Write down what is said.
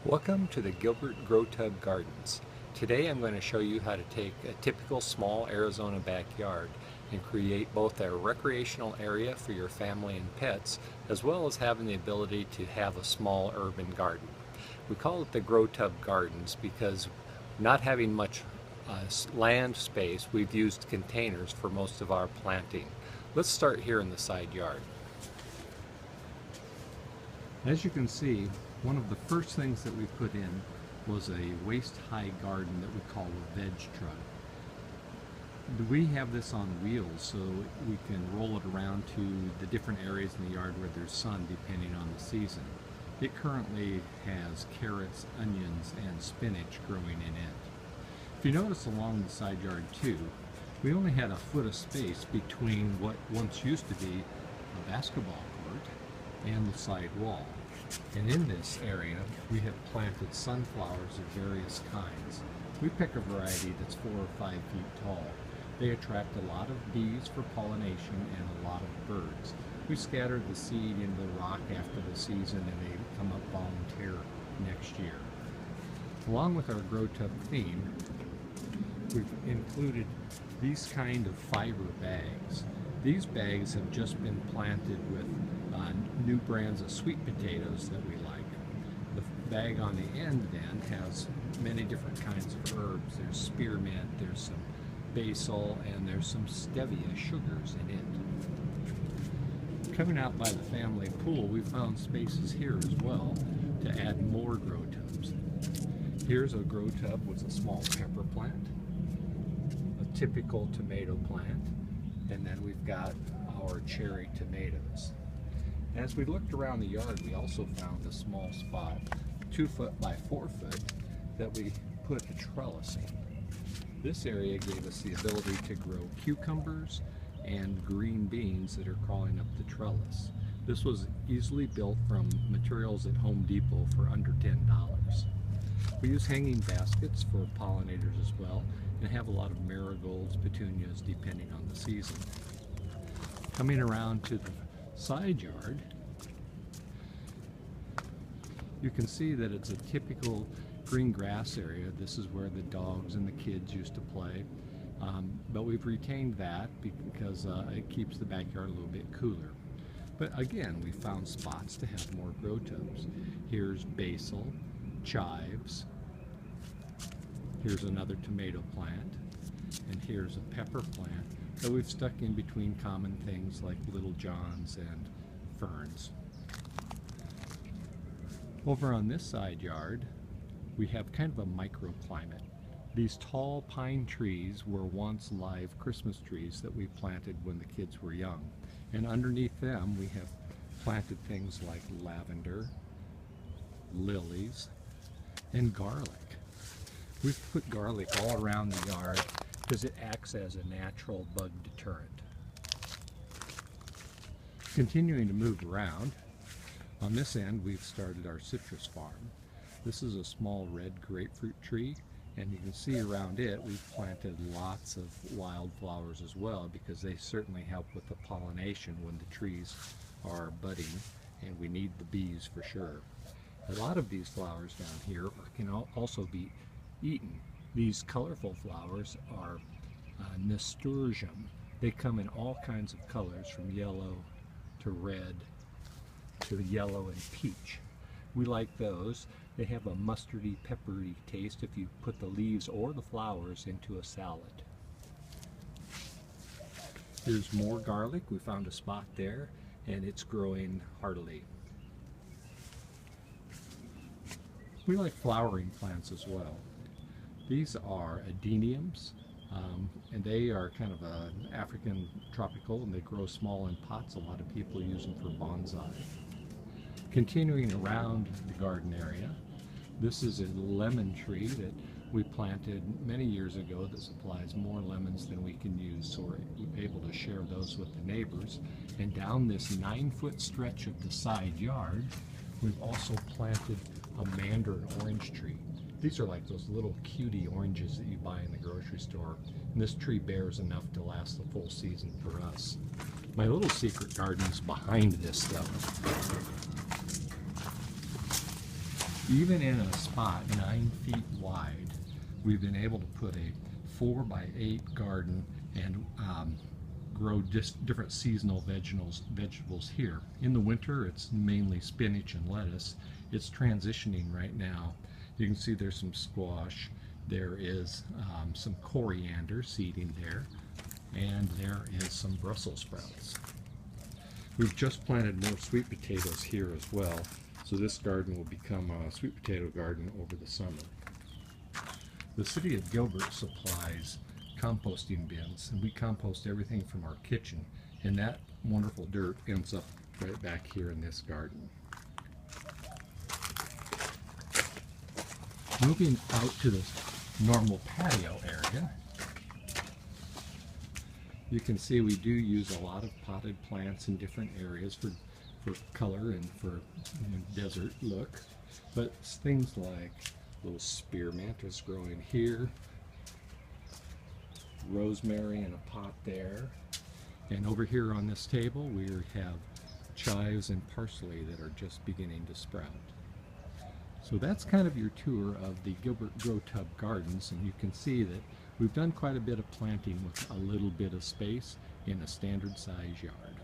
Welcome to the Gilbert GrowTub Gardens. Today I'm going to show you how to take a typical small Arizona backyard and create both a recreational area for your family and pets, as well as having the ability to have a small urban garden. We call it the GrowTub Gardens because not having much land space, we've used containers for most of our planting. Let's start here in the side yard. As you can see, one of the first things that we put in was a waist-high garden that we call a veg truck. We have this on wheels so we can roll it around to the different areas in the yard where there's sun depending on the season. It currently has carrots, onions, and spinach growing in it. If you notice along the side yard too, we only had a foot of space between what once used to be a basketball court and the side wall. And in this area, we have planted sunflowers of various kinds. We pick a variety that's 4 or 5 feet tall. They attract a lot of bees for pollination and a lot of birds. We scattered the seed into the rock after the season and they come up volunteer next year. Along with our GrowTub theme, we've included these kind of fiber bags. These bags have just been planted with new brands of sweet potatoes that we like. The bag on the end then has many different kinds of herbs. There's spearmint, there's some basil, and there's some stevia sugars in it. Coming out by the family pool, we found spaces here as well to add more grow tubs. Here's a grow tub with a small pepper plant, a typical tomato plant, and then we've got our cherry tomatoes. As we looked around the yard, we also found a small spot, 2 foot by 4 foot, that we put a trellis in. This area gave us the ability to grow cucumbers and green beans that are crawling up the trellis. This was easily built from materials at Home Depot for under $10. We use hanging baskets for pollinators as well, and have a lot of marigolds, petunias, depending on the season. Coming around to the side yard, you can see that it's a typical green grass area. This is where the dogs and the kids used to play, but we've retained that because it keeps the backyard a little bit cooler. But again, we found spots to have more grow tubs. Here's basil, chives, here's another tomato plant, and here's a pepper plant that we've stuck in between common things like little johns and ferns. Over on this side yard, we have kind of a microclimate. These tall pine trees were once live Christmas trees that we planted when the kids were young. And underneath them, we have planted things like lavender, lilies, and garlic. We've put garlic all around the yard because it acts as a natural bug deterrent. Continuing to move around, on this end we've started our citrus farm. This is a small red grapefruit tree, and you can see around it we've planted lots of wildflowers as well because they certainly help with the pollination when the trees are budding, and we need the bees for sure. A lot of these flowers down here can also be eaten. These colorful flowers are nasturtium. They come in all kinds of colors, from yellow to red to yellow and peach. We like those. They have a mustardy, peppery taste if you put the leaves or the flowers into a salad. Here's more garlic. We found a spot there, and it's growing heartily. We like flowering plants as well. These are adeniums, and they are kind of an African tropical, and they grow small in pots. A lot of people use them for bonsai. Continuing around the garden area, this is a lemon tree that we planted many years ago that supplies more lemons than we can use, so we're able to share those with the neighbors. And down this 9-foot stretch of the side yard, we've also planted a mandarin orange tree. These are like those little cutie oranges that you buy in the grocery store, and this tree bears enough to last the full season for us. My little secret garden's behind this though. Even in a spot 9 feet wide, we've been able to put a 4x8 garden and grow just different seasonal vegetables here. In the winter, it's mainly spinach and lettuce. It's transitioning right now. You can see there's some squash. There is some coriander seeding there, and there is some Brussels sprouts. We've just planted more sweet potatoes here as well, so this garden will become a sweet potato garden over the summer. The city of Gilbert supplies composting bins, and we compost everything from our kitchen, and that wonderful dirt ends up right back here in this garden. Moving out to the normal patio area, you can see we do use a lot of potted plants in different areas for color and for desert look, but things like little spearmint is growing here, rosemary in a pot there, and over here on this table we have chives and parsley that are just beginning to sprout. So that's kind of your tour of the Gilbert GrowTub gardens, and you can see that we've done quite a bit of planting with a little bit of space in a standard size yard.